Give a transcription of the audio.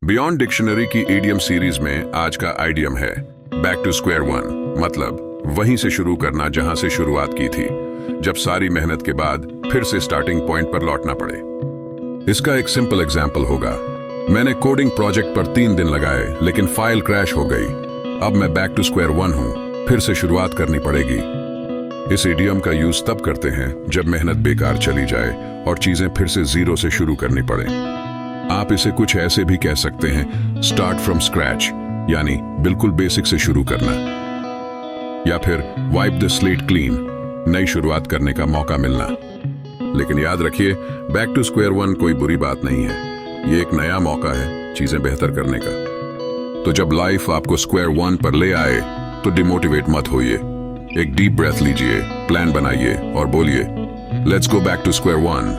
Beyond dictionary की idiom series में आज का आइडियम है बैक टू स्क्वायर वन, मतलब वहीं से शुरू करना जहां से शुरुआत की थी, जब सारी मेहनत के बाद फिर से स्टार्टिंग पॉइंट पर लौटना पड़े। इसका एक सिंपल एग्जाम्पल होगा, मैंने कोडिंग प्रोजेक्ट पर 3 दिन लगाए लेकिन फाइल क्रैश हो गई। अब मैं बैक टू स्क्वायर वन हूं, फिर से शुरुआत करनी पड़ेगी। इस इडियम का यूज तब करते हैं जब मेहनत बेकार चली जाए और चीजें फिर से जीरो से शुरू करनी पड़े। आप इसे कुछ ऐसे भी कह सकते हैं, स्टार्ट फ्रॉम स्क्रैच, यानी बिल्कुल बेसिक से शुरू करना, या फिर वाइप द स्लेट क्लीन, नई शुरुआत करने का मौका मिलना। लेकिन याद रखिए, बैक टू स्क्वायर वन कोई बुरी बात नहीं है, ये एक नया मौका है चीजें बेहतर करने का। तो जब लाइफ आपको स्क्वायर वन पर ले आए तो डिमोटिवेट मत होइए, एक डीप ब्रेथ लीजिए, प्लान बनाइए और बोलिए, let's go back to square one.